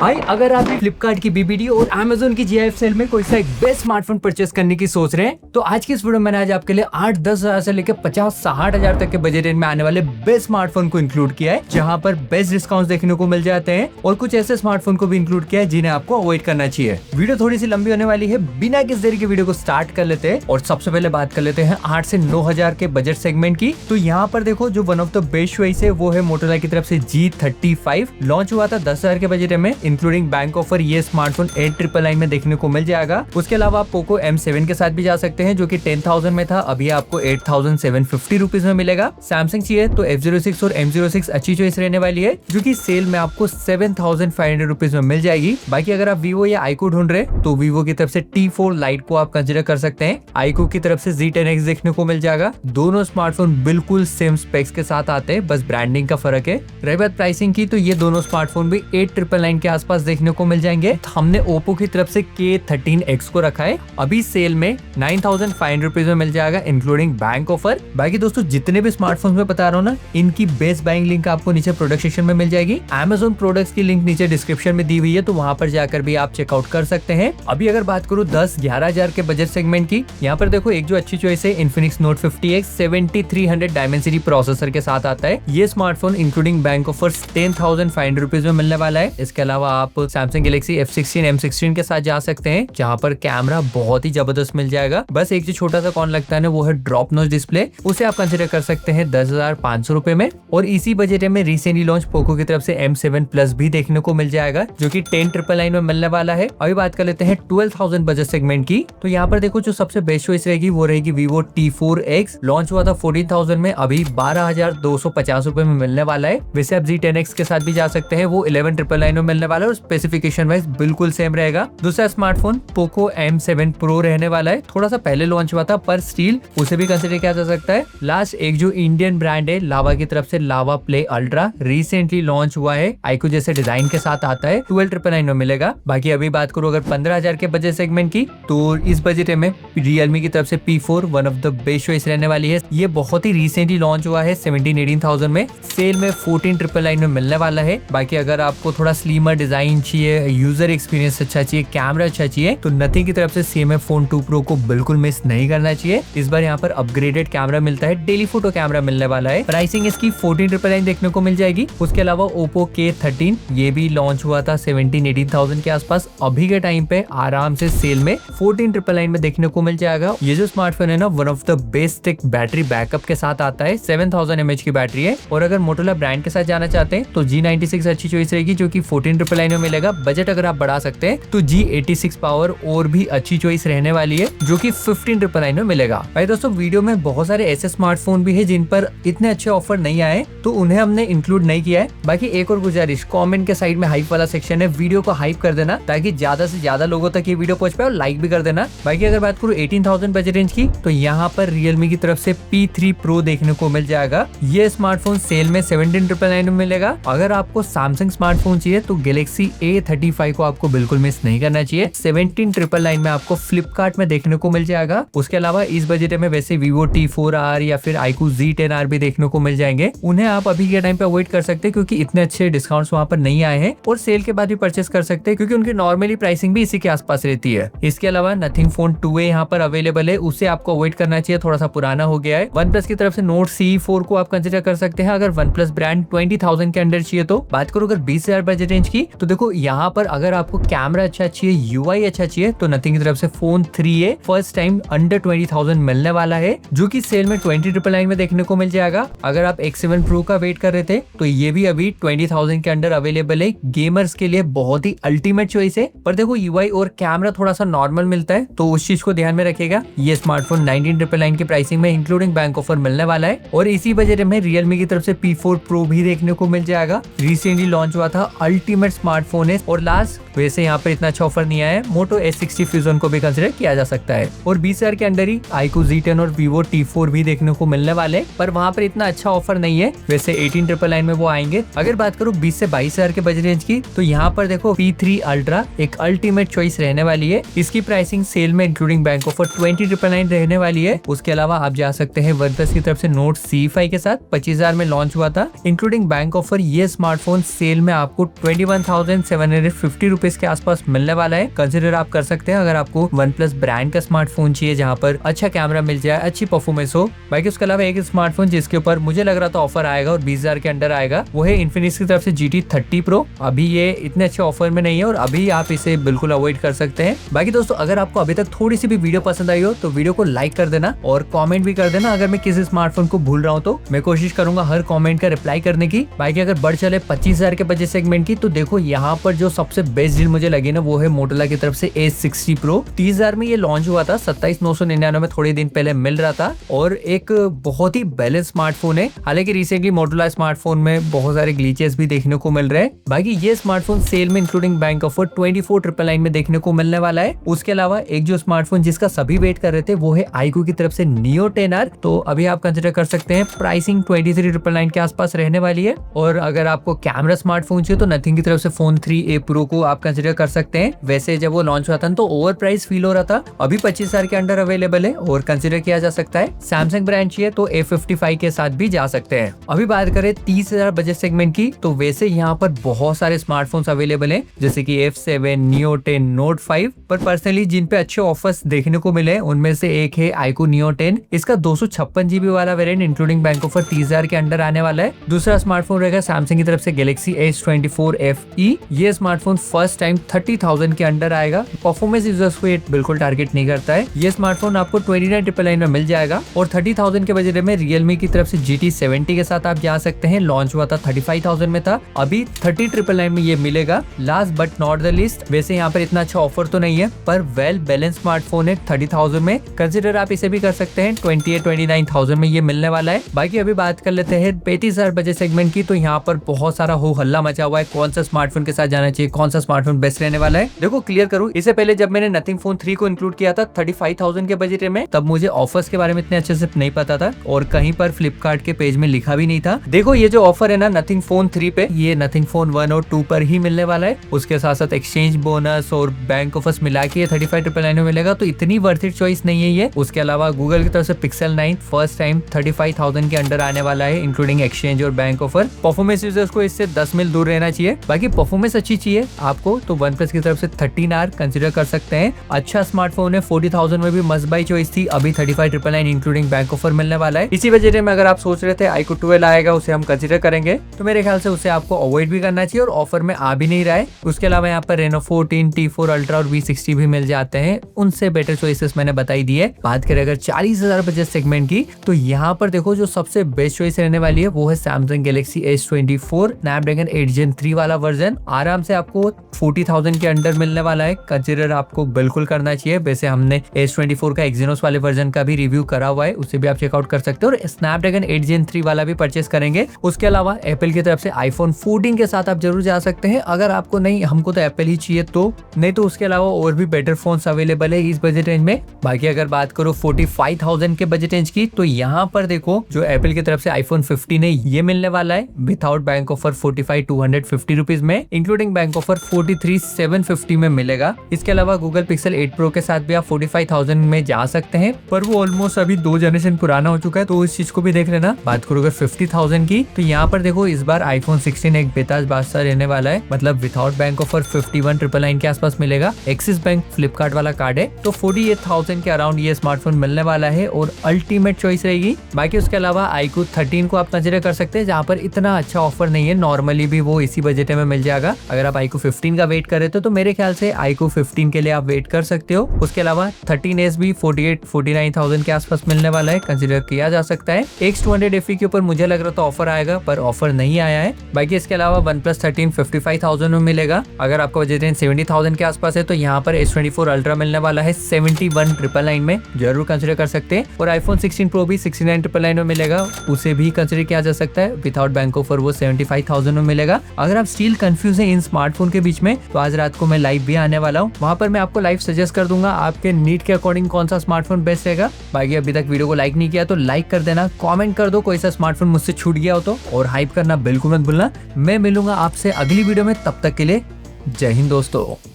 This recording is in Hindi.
भाई अगर आप फ्लिपकार्ट की बीबीडी और अमेज़न की जीआईएफ सेल में कोई सा एक बेस्ट स्मार्टफोन परचेस करने की सोच रहे हैं तो आज की इस वीडियो में मैंने आज आपके लिए 8-10 हजार से लेकर 50-60 हजार तक के बजट रेंज में आने वाले बेस्ट स्मार्टफोन को इंक्लूड किया है, जहां पर बेस्ट डिस्काउंट देखने को मिल जाते हैं और कुछ ऐसे स्मार्टफोन को भी इंक्लूड किया है जिन्हें आपको अवॉइड करना चाहिए। वीडियो थोड़ी सी लंबी होने वाली है, बिना किसी देरी के वीडियो को स्टार्ट कर लेते हैं और सबसे पहले बात कर लेते हैं 8 से 9 हजार के बजट सेगमेंट की। तो यहाँ पर देखो जो one of the best choice है वो है मोटोरोला की तरफ से G35। लॉन्च हुआ था 10,000 के बजट में, इंक्लूडिंग बैंक ऑफर। ये स्मार्टफोन 8999 में देखने को मिल जाएगा। उसके अलावा आप पोको M7 के साथ भी जा सकते हैं जो कि 10,000 में था, अभी आपको 8,750 रुपीज में मिलेगा। सैमसंग चाहिए तो F06 और M06 अच्छी चॉइस रहने वाली है जो कि सेल में आपको 7,500 रुपीज में मिल जाएगी। बाकी अगर आप वीवो या आईक्यू ढूंढ रहे तो वीवो की तरफ से T4 लाइट को आप कंसिडर कर सकते हैं। आईक्यू की तरफ से Z10X देखने को मिल जाएगा। दोनों स्मार्टफोन बिल्कुल सेम स्पेक्स के साथ आते हैं, बस ब्रांडिंग का फर्क है। रही बात प्राइसिंग की तो ये दोनों स्मार्टफोन भी 8,999 के आसपास देखने को मिल जाएंगे। हमने ओप्पो की तरफ से K13X को रखा है, अभी सेल में 9,500 रुपीज में मिल जाएगा इंक्लूडिंग बैंक ऑफर। बाकी दोस्तों जितने भी स्मार्टफोन में बता रहा हूँ ना, इनकी बेस्ट बाइंग लिंक आपको नीचे प्रोडक्ट सेक्शन में मिल जाएगी। Amazon प्रोडक्ट्स की लिंक नीचे डिस्क्रिप्शन में दी हुई है, तो वहां पर जाकर भी आप चेकआउट कर सकते हैं। अभी अगर बात करूँ 10-11 हजार के बजट सेगमेंट की, यहाँ पर देखो एक जो अच्छी चॉइस है Infinix Note 50X 7300 Dimensity processor के साथ आता है। ये smartphone including bank offer 10,500 rupees में मिलने वाला है। इसके अलावा आप Samsung Galaxy F16 M16 के साथ जा सकते हैं, जहाँ पर कैमरा बहुत ही जबरदस्त मिल जाएगा। बस एक जो छोटा सा कॉन लगता है ना, वो है ड्रॉप नॉच डिस्प्ले, उसे आप कंसिडर कर सकते हैं 10,500 रुपए में। और इसी बजट में रिसेंटली लॉन्च पोको की तरफ से M7 Plus भी देखने को मिल जाएगा जो कि 10,999 में मिलने वाला है। अभी बात कर लेते हैं 12,000 बजट सेगमेंट की, तो यहाँ पर देखो जो सबसे बेस्ट चॉइस रहेगी वो रहेगी Vivo T4X। लॉन्च हुआ था 14,000 में, अभी 12,250 रुपए में मिलने वाला है। वैसे आप Z10X के साथ भी जा सकते हैं, वो 11,999 में मिलने वाला है और स्पेसिफिकेशन वाइज बिल्कुल सेम रहेगा। दूसरा स्मार्टफोन पोको M7 Pro रहने वाला है, थोड़ा सा पहले लॉन्च हुआ था पर स्टिल उसे भी कंसिडर किया जा सकता है। लास्ट एक जो इंडियन ब्रांड है लावा की तरफ से लावा प्ले अल्ट्रा, रिसेंटली लॉन्च हुआ है, आईक्यू जैसे डिजाइन के साथ आता है, 12,999 में मिलेगा। बाकी अभी बात करूँ अगर 15,000 के बजट सेगमेंट की, तो इस बजट में रियलमी की तरफ से P4 one of the best choice रहने वाली है। ये बहुत ही रिसेंटली लॉन्च हुआ है 17,000-18,000 में, सेल में 14,999 में मिलने वाला है। बाकी अगर आपको थोड़ा स्लीमर डिजाइन चाहिए, यूजर एक्सपीरियंस अच्छा चाहिए, कैमरा अच्छा चाहिए, तो नथिंग की तरफ से CMF Phone 2 Pro को बिल्कुल मिस नहीं करना चाहिए। इस बार यहाँ पर अपग्रेडेड कैमरा मिलता है, डेली फोटो कैमरा मिलने वाला है। प्राइसिंग इसकी 14,999 देखने को मिल जाएगी। उसके अलावा Oppo K13 ये भी लॉन्च हुआ था 17,000-18,000 के आसपास, अभी के टाइम पे आराम से सेल में 14,999 में देखने को मिल जाएगा। ये जो स्मार्टफोन है ना, वन ऑफ द बेस्ट एक बैटरी बैकअप के साथ आता है, 7,000 mAh की बैटरी है। और अगर मोटोरोला ब्रांड के साथ जाना चाहते हैं तो G96 अच्छी चॉइस रहेगी जो कि 14,999 में मिलेगा। बजट अगर आप बढ़ा सकते हैं तो G86 पावर और भी अच्छी चॉइस रहने वाली है जो कि 15,999 में मिलेगा। भाई दोस्तों वीडियो में बहुत सारे ऐसे स्मार्टफोन भी है जिन पर इतने अच्छे ऑफर नहीं आए, तो उन्हें हमने इंक्लूड नहीं किया है। बाकी एक और गुजारिश, कमेंट के साइड में हाइप वाला सेक्शन है, वीडियो को हाइप कर देना ताकि ज्यादा से ज्यादा लोगों तक ये वीडियो पहुंच पाए, और लाइक भी कर देना। बाकी अगर बात करूँ 18,000 बजट रेंज की, तो यहाँ पर रियलमी की तरफ से P3 Pro देखने को मिल जाएगा। ये स्मार्टफोन सेल में 17,999 में मिलेगा। अगर आपको सैमसंग स्मार्टफोन चाहिए तो Galaxy A35 को आपको बिल्कुल मिस नहीं करना चाहिए, 17,999 में आपको फ्लिपकार्ट में देखने को मिल जाएगा। उसके अलावा इस बजट में वैसे Vivo T4R या फिर iQOO Z10R भी देखने को मिल जाएंगे। उन्हें आप अभी के टाइम पे अवॉइड कर सकते हैं क्योंकि इतने अच्छे डिस्काउंट्स वहां पर नहीं आए हैं, और सेल के बाद भी परचेस कर सकते हैं क्योंकि उनकी नॉर्मली प्राइसिंग भी इसी के आसपास रहती है। इसके अलावा नथिंग फोन 2A यहाँ पर अवेलेबल है, उसे आपको अवॉइड करना चाहिए, थोड़ा सा पुराना हो गया है। OnePlus की तरफ से Note CE4 को आप कंसिडर कर सकते हैं अगर OnePlus ब्रांड 20,000 के अंडर चाहिए तो। बात करो अगर 20,000 बजट रेंज की, तो देखो यहाँ पर अगर आपको कैमरा अच्छा चाहिए, UI अच्छा चाहिए, तो नथिंग की तरफ से phone 3A first time under 20,000 मिलने वाला है जो कि सेल में 20,999 में देखने को मिल जाएगा। अगर आप X7 Pro का वेट कर रहे थे तो ये भी अभी 20,000 के अंडर अवेलेबल है। गेमर्स के लिए बहुत ही अल्टीमेट चॉइस है, पर देखो UI और कैमरा थोड़ा सा नॉर्मल मिलता है, तो उस चीज को ध्यान में रखिएगा। ये स्मार्टफोन 19,999 की प्राइसिंग में इंक्लूडिंग बैंक ऑफर मिलने वाला है। और इसी बजट में रियलमी की तरफ से P4 Pro भी देखने को मिल जाएगा, रिसेंटली लॉन्च हुआ था, अल्टीमेट स्मार्टफोन है। और लास्ट वैसे यहाँ पर इतना अच्छा ऑफर नहीं आया है, Moto S60 Fusion को भी कंसिडर किया जा सकता है। और 20,000 के अंदर ही iQOO Z10 और Vivo T4 भी देखने को मिलने वाले, पर वहाँ पर इतना अच्छा ऑफर नहीं है। वैसे 18,999 में वो आएंगे। अगर बात करूँ 20 से 22,000 के बजट रेंज की, तो यहाँ पर देखो P3 Ultra एक अल्टीमेट चॉइस रहने वाली है। इसकी प्राइसिंग सेल में इंक्लूडिंग बैंक ऑफर 20,999 रहने वाली है। उसके अलावा आप जा सकते हैं OnePlus की तरफ से Note C5 के साथ, 25,000 में लॉन्च हुआ था, इंक्लूडिंग बैंक ऑफर। ये स्मार्टफोन सेल में आपको ₹6,750 के आसपास मिलने वाला है। कंसिडर आप कर सकते हैं अगर आपको OnePlus ब्रांड का स्मार्टफोन चाहिए जहाँ पर अच्छा कैमरा मिल जाए, अच्छी परफॉर्मेंस हो। बाकी उसके अलावा एक स्मार्टफोन जिसके ऊपर मुझे लग रहा था ऑफर आएगा और 20,000 के अंडर आएगा, वो है इन्फिनिक्स की तरफ से GT 30 Pro। अभी ये इतने अच्छे ऑफर में नहीं है और अभी आप इसे बिल्कुल अवॉइड कर सकते हैं। बाकी दोस्तों अगर आपको अभी तक थोड़ी सी भी वीडियो पसंद आई हो तो वीडियो को लाइक कर देना और कमेंट भी कर देना। अगर मैं किसी स्मार्टफोन को भूल रहा हूँ तो मैं कोशिश करूंगा हर कमेंट का रिप्लाई करने की। बाकी अगर बढ़ चले 25,000 के बजट सेगमेंट की, तो देखो यहाँ पर जो सबसे बेस्ट डील मुझे लगी ना वो है मोटोरोला की तरफ से A60 Pro। 30,000 में ये लॉन्च हुआ था, 27,999 में थोड़े दिन पहले मिल रहा था और एक बहुत ही बैलेंस स्मार्टफोन है। हालांकि रिसेंटली मोटोरोला स्मार्टफोन में बहुत सारे ग्लिचेस भी देखने को मिल रहे हैं। बाकी ये स्मार्टफोन सेल में इंक्लूडिंग बैंक ऑफर 24,999 में देखने को मिलने वाला है। उसके अलावा एक जो स्मार्टफोन जिसका सभी वेट कर रहे थे वो है iQOO की तरफ से Neo 10R। तो अभी आप कंसिडर कर सकते हैं, प्राइसिंग 23,999 के आसपास रहने वाली है। और अगर आपको कैमरा स्मार्टफोन चाहिए तो नथिंग की तरफ से फोन 3A Pro को आप कंसिडर कर सकते हैं। वैसे जब वो लॉन्च हुआ था तो ओवर प्राइस फील हो रहा था, अभी 25,000 के अंडर अवेलेबल है और कंसिडर किया जा सकता है। सैमसंग ब्रांड चाहिए तो A55 के साथ भी जा सकते हैं। अभी बात करें 30,000 बजट सेगमेंट की, तो वैसे यहाँ पर बहुत सारे स्मार्टफोन्स अवेलेबल हैं जैसे कि F7, Neo 10, Note 5। पर पर्सनली जिन पे अच्छे ऑफर्स देखने को मिले उनमें से एक है iQOO Neo 10। इसका 256 GB वाला वेरिएंट इंक्लूडिंग बैंक ऑफर 30,000 के अंडर आने वाला है। दूसरा स्मार्टफोन रहेगा सैमसंग की तरफ से Galaxy S24 FE। ये स्मार्टफोन फर्स्ट टाइम 30,000 के अंडर आएगा। परफॉर्मेंस यूजर्स को ये बिल्कुल टारगेट नहीं करता है। ये स्मार्टफोन आपको 29,999 में मिल जाएगा और 30,000 के बजट में Realme की तरफ से GT 70 के साथ आप जा सकते हैं। लॉन्च हुआ था 35,000 में था, अभी 30,999 में ये मिलेगा। Last but not the list, वैसे यहाँ पर इतना अच्छा ऑफर तो नहीं है पर वेल बैलेंस स्मार्टफोन है 30,000 में। कंसिडर आप इसे भी कर सकते हैं, 28,29,000 में ये मिलने वाला है। बाकी अभी बात कर लेते हैं 35,000 बजट सेगमेंट की, तो यहाँ पर बहुत सारा हो हल्ला मचा हुआ है कौन सा स्मार्टफोन के साथ जाना चाहिए, कौन सा स्मार्टफोन बेस्ट रहने वाला है। देखो क्लियर करूँ, इससे पहले जब मैंने नथिंग फोन 3 को इंक्लूड किया था 35,000 के बजट में, तब मुझे ऑफर्स के बारे में इतने अच्छे से नहीं पता था और कहीं पर फ्लिपकार्ट के पेज में लिखा भी नहीं था। देखो ये जो ऑफर है ना नथिंग फोन 3 पे, ये नथिंग फोन 1 और 2 पर ही मिलने वाला है। उसके साथ साथ एक्सचेंज बोनस और बैंक ऑफर्स मिला के 35,999 में मिलेगा, तो इतनी वर्थ इट चॉइस नहीं है ये। उसके अलावा गूगल की तरफ से Pixel 9 फर्स्ट टाइम 35,000 के अंडर आने वाला है इंक्लूडिंग एक्सचेंज और बैंक ऑफर। परफॉर्मेंस यूजर्स को इससे 10 मील दूर रहना चाहिए। बाकी परफॉर्मेंस अच्छी चाहिए आपको तो OnePlus की तरफ से 13R कंसिडर कर सकते हैं। अच्छा स्मार्टफोन है, 40,000 में भी मस्ट बाय चॉइस थी। अभी 35,999 इंक्लूडिंग बैंक ऑफर मिलने वाला है। इसी बजट में अगर आप सोच रहे थे iQOO 12 आएगा उसे हम कंसिडर करेंगे, तो मेरे ख्याल से उसे आपको अवॉइड भी करना चाहिए और ऑफर में आ भी नहीं रहा है। उसके अलावा यहाँ पर Reno 14, T4 Ultra और V60 भी मिल जाते हैं, उनसे बेटर चॉइसेस मैंने बताई दी है। बात करें अगर 40,000 बजट सेगमेंट की, तो यहाँ पर देखो जो सबसे बेस्ट चॉइस रहने वाली है वो है Samsung Galaxy S24 Snapdragon 8 Gen 3 वाला वर्जन। आराम से आपको 40,000 के अंडर मिलने वाला है, कंसिडर आपको बिल्कुल करना चाहिए। वैसे हमने S24 का Exynos वाले वर्जन का भी रिव्यू करा हुआ है, उसे भी आप चेकआउट कर सकते हो और Snapdragon 8 Gen 3 वाला भी परचेस करेंगे। उसके अलावा एप्पल की तरफ से iPhone 14 के साथ आप जरूर जा सकते हैं। अगर आपको नहीं हमको तो एप्पल ही चाहिए तो, नहीं तो उसके अलावा और भी बेटर फोन्स अवेलेबल है इस बजट रेंज में। बाकी अगर बात करो 45,000 के बजट रेंज की, तो यहाँ पर देखो जो एप्पल की तरफ से iPhone 15 है ये मिलने वाला है विदाउट बैंक ऑफर 45,250 रुपीज में, इंक्लूडिंग बैंक ऑफर 43,750 में मिलेगा। इसके अलावा गूगल Pixel 8 Pro के साथ भी आप 45,000 में जा सकते हैं, पर वो ऑलमोस्ट अभी 2 जनरेशन पुराना हो चुका है, तो इस चीज को भी देख लेना। बात करो अगर 50,000 की, तो यहाँ पर देखो इस बार iPhone 16 एक बेताज बादशाह रहने वाला है, मतलब विदाउट बैंक ऑफर 51,999 के आसपास मिलेगा। एक्सिस बैंक फ्लिपकार्ट वाला कार्ड है, तो 48,000 के अराउंड ये स्मार्टफोन मिलने वाला है और अल्टीमेट चॉइस रहेगी। बाकी उसके अलावा iQOO 13 को आप कंसिडर कर सकते हैं, जहाँ पर इतना अच्छा ऑफर नहीं है, नॉर्मली भी वो इसी बजट में मिल जाएगा। अगर आप iQOO 15 का वेट कर रहे थे तो मेरे ख्याल से iQOO 15 के लिए आप वेट कर सकते हो। उसके अलावा 13S भी 48,49,000 के आसपास मिलने वाला है, कंसिडर किया जा सकता है। X200 FE के ऊपर मुझे लग रहा था ऑफर आएगा, पर ऑफर नहीं आया है। बाकी इसके अलावा OnePlus 13 55,000 में मिलेगा। अगर आपका बजट 70,000 के आसपास है तो यहाँ पर S24 Ultra मिलने वाला है 71,999 में, जरूर कंसिडर कर सकते हैं। और iPhone 16 Pro भी 69,999 में मिलेगा, उसे भी कंसिडर किया जा सकता है। विदाउट बैंक ऑफर वो 75,000 में मिलेगा। अगर आप स्टिल कंफ्यूज हैं इन स्मार्टफोन के बीच में, तो आज रात को मैं लाइव भी आने वाला हूँ, वहाँ पर मैं आपको लाइव सजेस्ट कर दूंगा आपके नीड के अकॉर्डिंग कौन सा स्मार्टफोन बेस्ट रहेगा। बाकी अभी तक वीडियो को लाइक नहीं किया तो लाइक कर देना, कमेंट कर दो कोई सा स्मार्टफोन मुझसे छूट गया हो तो, और हाइप करना बिल्कुल मत भूलना। मैं मिलूंगा आपसे अगली वीडियो में, तब तक के लिए जय हिंद दोस्तों।